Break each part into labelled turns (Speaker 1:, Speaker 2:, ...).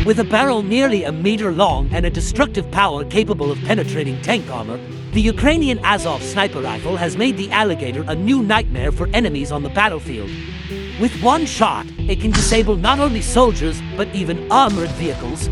Speaker 1: With a barrel nearly a meter long and a destructive power capable of penetrating tank armor, the Ukrainian Azov sniper rifle has made the Alligator a new nightmare for enemies on the battlefield. With one shot, it can disable not only soldiers, but even armored vehicles.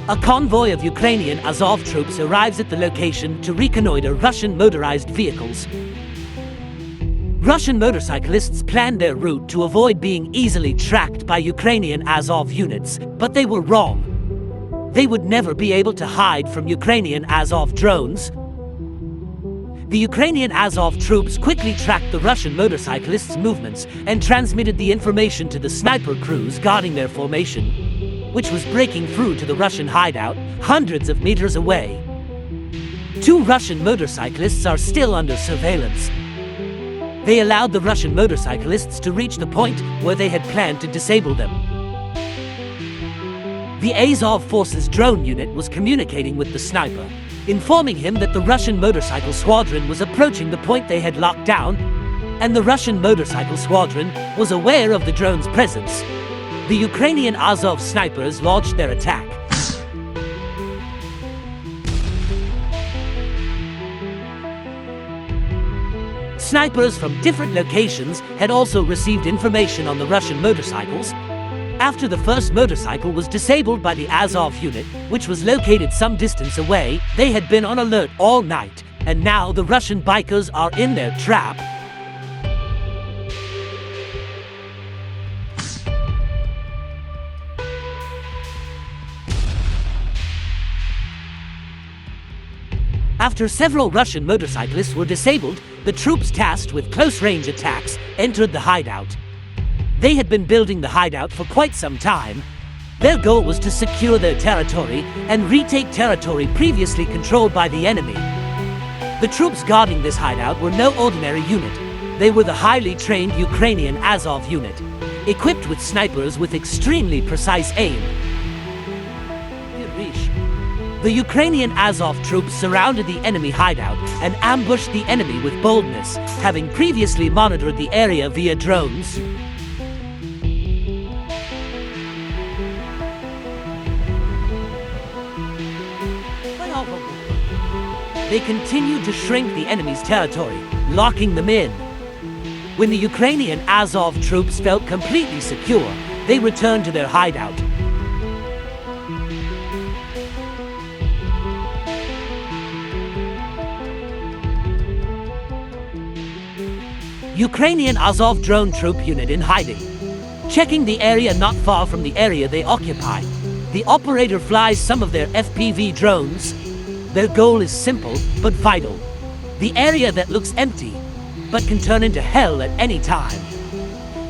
Speaker 1: A convoy of Ukrainian Azov troops arrives at the location to reconnoiter Russian motorized vehicles. Russian motorcyclists planned their route to avoid being easily tracked by Ukrainian Azov units, but they were wrong. They would never be able to hide from Ukrainian Azov drones. The Ukrainian Azov troops quickly tracked the Russian motorcyclists' movements and transmitted the information to the sniper crews guarding their formation, which was breaking through to the Russian hideout hundreds of meters away. 2 Russian motorcyclists are still under surveillance. They allowed the Russian motorcyclists to reach the point where they had planned to disable them. The Azov Forces drone unit was communicating with the sniper, informing him that the Russian motorcycle squadron was approaching the point they had locked down, and the Russian motorcycle squadron was aware of the drone's presence. The Ukrainian Azov snipers launched their attack. Snipers from different locations had also received information on the Russian motorcycles. After the first motorcycle was disabled by the Azov unit, which was located some distance away, they had been on alert all night, and now the Russian bikers are in their trap. After several Russian motorcyclists were disabled, the troops tasked with close-range attacks entered the hideout. They had been building the hideout for quite some time. Their goal was to secure their territory and retake territory previously controlled by the enemy. The troops guarding this hideout were no ordinary unit. They were the highly trained Ukrainian Azov unit, equipped with snipers with extremely precise aim. The Ukrainian Azov troops surrounded the enemy hideout and ambushed the enemy with boldness, having previously monitored the area via drones. They continued to shrink the enemy's territory, locking them in. When the Ukrainian Azov troops felt completely secure, they returned to their hideout. Ukrainian Azov drone troop unit in hiding. Checking the area not far from the area they occupy. The operator flies some of their FPV drones. Their goal is simple, but vital. The area that looks empty, but can turn into hell at any time.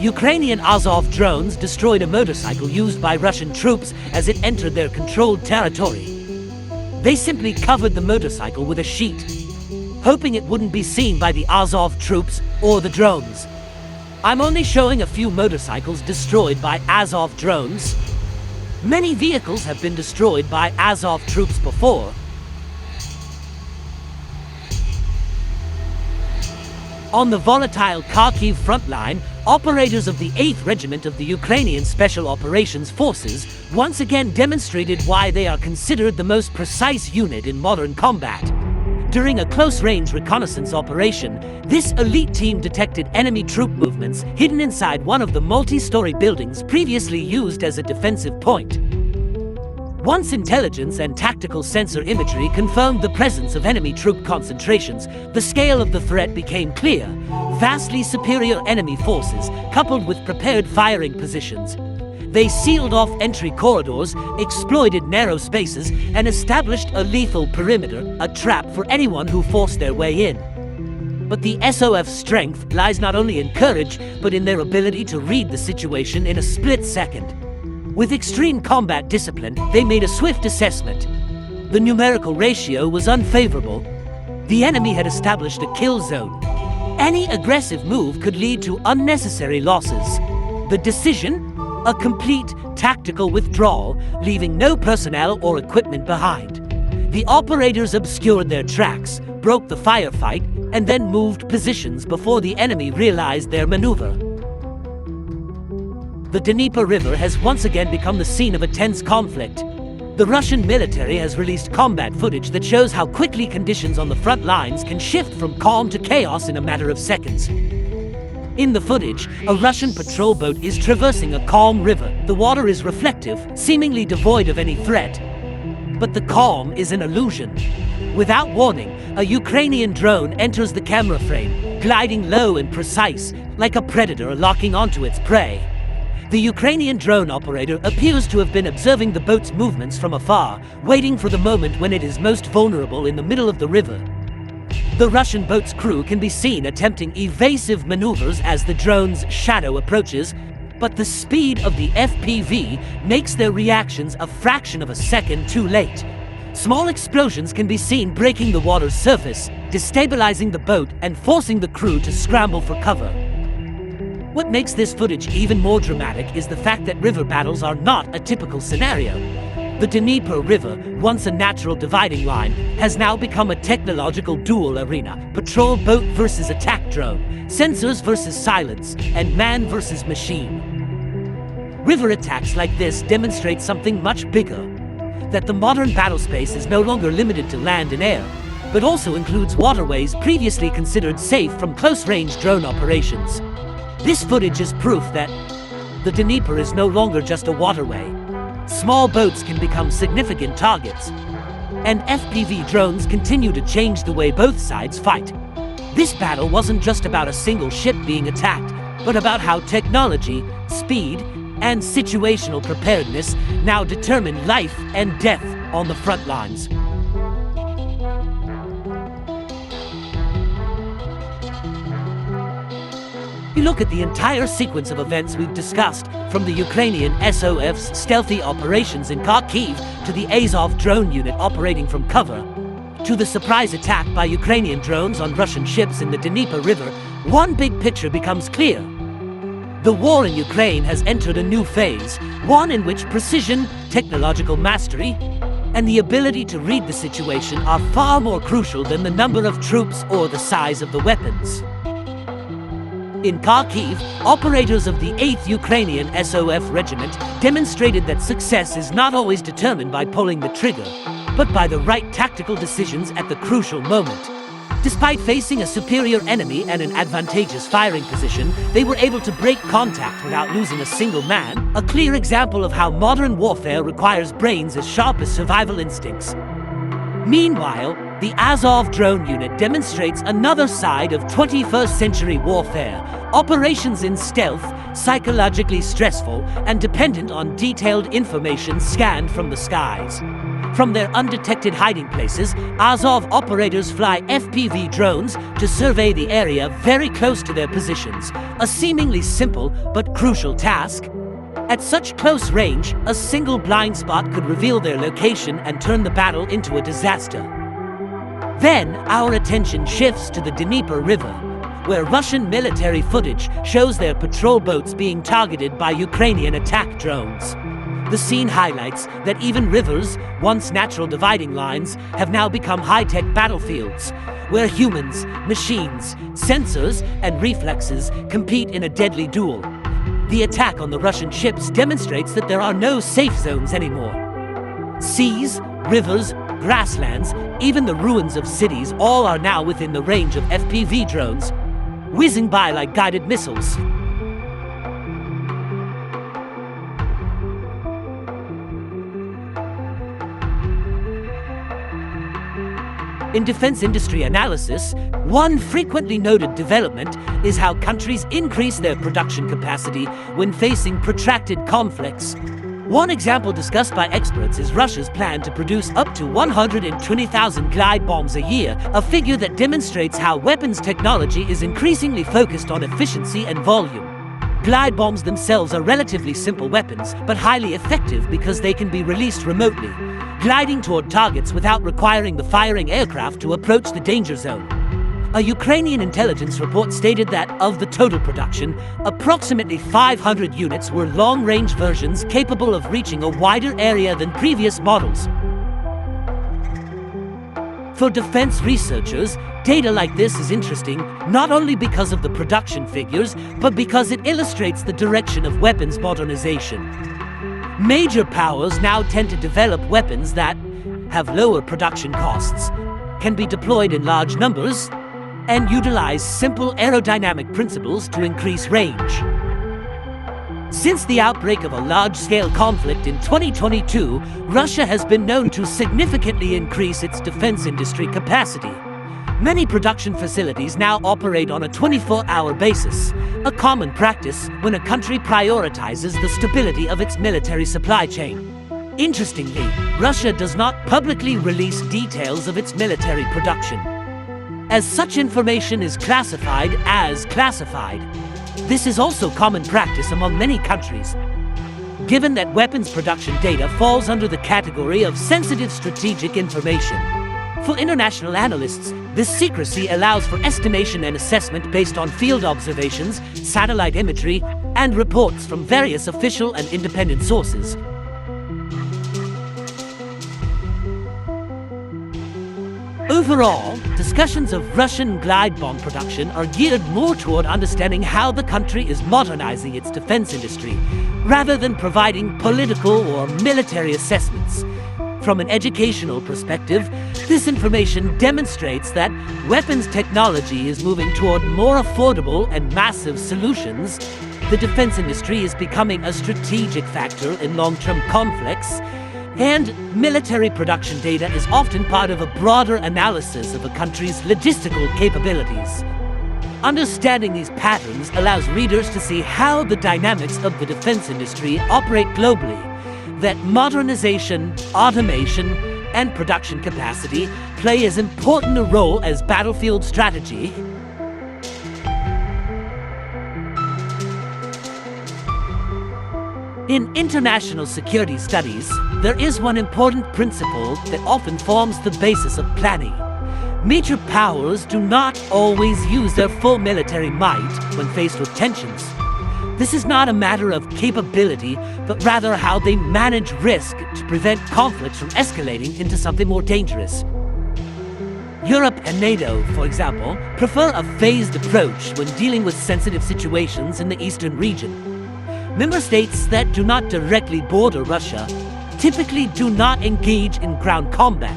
Speaker 1: Ukrainian Azov drones destroyed a motorcycle used by Russian troops as it entered their controlled territory. They simply covered the motorcycle with a sheet, hoping it wouldn't be seen by the Azov troops or the drones. I'm only showing a few motorcycles destroyed by Azov drones. Many vehicles have been destroyed by Azov troops before. On the volatile Kharkiv frontline, operators of the 8th Regiment of the Ukrainian Special Operations Forces once again demonstrated why they are considered the most precise unit in modern combat. During a close-range reconnaissance operation, this elite team detected enemy troop movements hidden inside one of the multi-story buildings previously used as a defensive point. Once intelligence and tactical sensor imagery confirmed the presence of enemy troop concentrations, the scale of the threat became clear. Vastly superior enemy forces, coupled with prepared firing positions. They sealed off entry corridors, exploited narrow spaces, and established a lethal perimeter, a trap for anyone who forced their way in. But the SOF's strength lies not only in courage, but in their ability to read the situation in a split second. With extreme combat discipline, they made a swift assessment. The numerical ratio was unfavorable. The enemy had established a kill zone. Any aggressive move could lead to unnecessary losses. The decision? A complete tactical withdrawal, leaving no personnel or equipment behind. The operators obscured their tracks, broke the firefight, and then moved positions before the enemy realized their maneuver. The Dnieper River has once again become the scene of a tense conflict. The Russian military has released combat footage that shows how quickly conditions on the front lines can shift from calm to chaos in a matter of seconds. In the footage, a Russian patrol boat is traversing a calm river. The water is reflective, seemingly devoid of any threat. But the calm is an illusion. Without warning, a Ukrainian drone enters the camera frame, gliding low and precise, like a predator locking onto its prey. The Ukrainian drone operator appears to have been observing the boat's movements from afar, waiting for the moment when it is most vulnerable in the middle of the river. The Russian boat's crew can be seen attempting evasive maneuvers as the drone's shadow approaches, but the speed of the FPV makes their reactions a fraction of a second too late. Small explosions can be seen breaking the water's surface, destabilizing the boat and forcing the crew to scramble for cover. What makes this footage even more dramatic is the fact that river battles are not a typical scenario. The Dnieper River, once a natural dividing line, has now become a technological duel arena. Patrol boat versus attack drone, sensors versus silence, and man versus machine. River attacks like this demonstrate something much bigger. That the modern battlespace is no longer limited to land and air, but also includes waterways previously considered safe from close-range drone operations. This footage is proof that the Dnieper is no longer just a waterway. Small boats can become significant targets, and FPV drones continue to change the way both sides fight. This battle wasn't just about a single ship being attacked, but about how technology, speed, and situational preparedness now determine life and death on the front lines. You look at the entire sequence of events we've discussed, from the Ukrainian Azov's stealthy operations in Kharkiv to the Azov drone unit operating from cover, to the surprise attack by Ukrainian drones on Russian ships in the Dnieper River, one big picture becomes clear. The war in Ukraine has entered a new phase, one in which precision, technological mastery, and the ability to read the situation are far more crucial than the number of troops or the size of the weapons. In Kharkiv, operators of the 8th Ukrainian Azov Regiment demonstrated that success is not always determined by pulling the trigger, but by the right tactical decisions at the crucial moment. Despite facing a superior enemy and an advantageous firing position, they were able to break contact without losing a single man, a clear example of how modern warfare requires brains as sharp as survival instincts. Meanwhile, the Azov drone unit demonstrates another side of 21st century warfare, operations in stealth, psychologically stressful, and dependent on detailed information scanned from the skies. From their undetected hiding places, Azov operators fly FPV drones to survey the area very close to their positions, a seemingly simple but crucial task. At such close range, a single blind spot could reveal their location and turn the battle into a disaster. Then, our attention shifts to the Dnieper River, where Russian military footage shows their patrol boats being targeted by Ukrainian attack drones. The scene highlights that even rivers, once natural dividing lines, have now become high-tech battlefields, where humans, machines, sensors, and reflexes compete in a deadly duel. The attack on the Russian ships demonstrates that there are no safe zones anymore. Seas, rivers, grasslands, even the ruins of cities all are now within the range of FPV drones, whizzing by like guided missiles. In defense industry analysis, one frequently noted development is how countries increase their production capacity when facing protracted conflicts. One example discussed by experts is Russia's plan to produce up to 120,000 glide bombs a year, a figure that demonstrates how weapons technology is increasingly focused on efficiency and volume. Glide bombs themselves are relatively simple weapons, but highly effective because they can be released remotely, gliding toward targets without requiring the firing aircraft to approach the danger zone. A Ukrainian intelligence report stated that, of the total production, approximately 500 units were long-range versions capable of reaching a wider area than previous models. For defense researchers, data like this is interesting not only because of the production figures, but because it illustrates the direction of weapons modernization. Major powers now tend to develop weapons that have lower production costs, can be deployed in large numbers, and utilize simple aerodynamic principles to increase range. Since the outbreak of a large-scale conflict in 2022, Russia has been known to significantly increase its defense industry capacity. Many production facilities now operate on a 24-hour basis, a common practice when a country prioritizes the stability of its military supply chain. Interestingly, Russia does not publicly release details of its military production, as such information is classified as classified. This is also common practice among many countries. Given that weapons production data falls under the category of sensitive strategic information, for international analysts, this secrecy allows for estimation and assessment based on field observations, satellite imagery, and reports from various official and independent sources. Overall, discussions of Russian glide bomb production are geared more toward understanding how the country is modernizing its defense industry, rather than providing political or military assessments. From an educational perspective, this information demonstrates that weapons technology is moving toward more affordable and massive solutions. The defense industry is becoming a strategic factor in long-term conflicts, and military production data is often part of a broader analysis of a country's logistical capabilities. Understanding these patterns allows readers to see how the dynamics of the defense industry operate globally, that modernization, automation, and production capacity play as important a role as battlefield strategy. In international security studies, there is one important principle that often forms the basis of planning. Major powers do not always use their full military might when faced with tensions. This is not a matter of capability, but rather how they manage risk to prevent conflicts from escalating into something more dangerous. Europe and NATO, for example, prefer a phased approach when dealing with sensitive situations in the eastern region. Member states that do not directly border Russia typically do not engage in ground combat.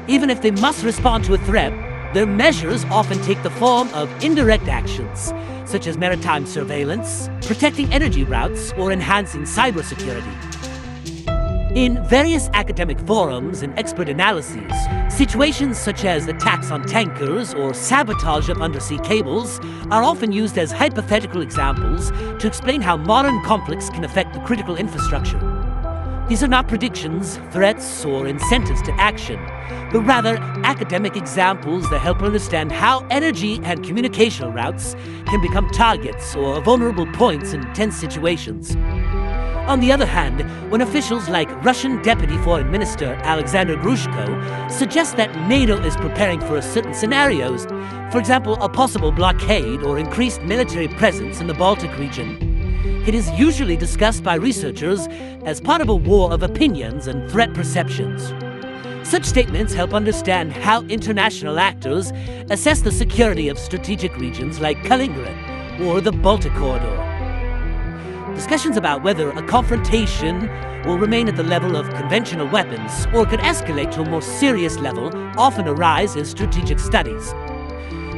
Speaker 1: Even if they must respond to a threat, their measures often take the form of indirect actions, such as maritime surveillance, protecting energy routes, or enhancing cybersecurity. In various academic forums and expert analyses, situations such as attacks on tankers or sabotage of undersea cables are often used as hypothetical examples to explain how modern conflicts can affect the critical infrastructure. These are not predictions, threats, or incentives to action, but rather academic examples that help understand how energy and communication routes can become targets or vulnerable points in tense situations. On the other hand, when officials like Russian Deputy Foreign Minister Alexander Grushko suggest that NATO is preparing for certain scenarios, for example, a possible blockade or increased military presence in the Baltic region, it is usually discussed by researchers as part of a war of opinions and threat perceptions. Such statements help understand how international actors assess the security of strategic regions like Kaliningrad or the Baltic corridor. Discussions about whether a confrontation will remain at the level of conventional weapons or could escalate to a more serious level often arise in strategic studies.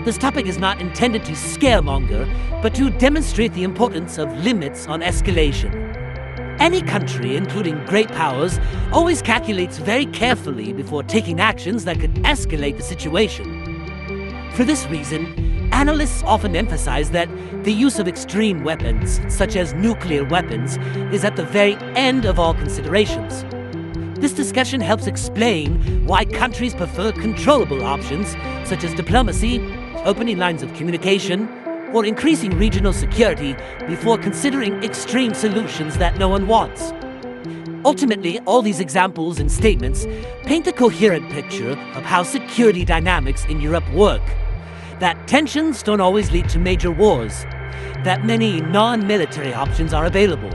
Speaker 1: This topic is not intended to scaremonger, but to demonstrate the importance of limits on escalation. Any country, including great powers, always calculates very carefully before taking actions that could escalate the situation. For this reason, analysts often emphasize that the use of extreme weapons, such as nuclear weapons, is at the very end of all considerations. This discussion helps explain why countries prefer controllable options, such as diplomacy, opening lines of communication, or increasing regional security before considering extreme solutions that no one wants. Ultimately, all these examples and statements paint a coherent picture of how security dynamics in Europe work. That tensions don't always lead to major wars, that many non-military options are available,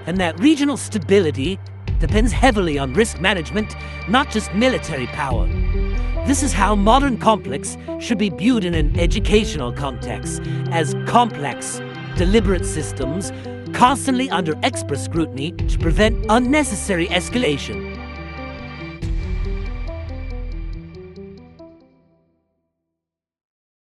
Speaker 1: and that regional stability depends heavily on risk management, not just military power. This is how modern conflicts should be viewed in an educational context, as complex, deliberate systems constantly under expert scrutiny to prevent unnecessary escalation.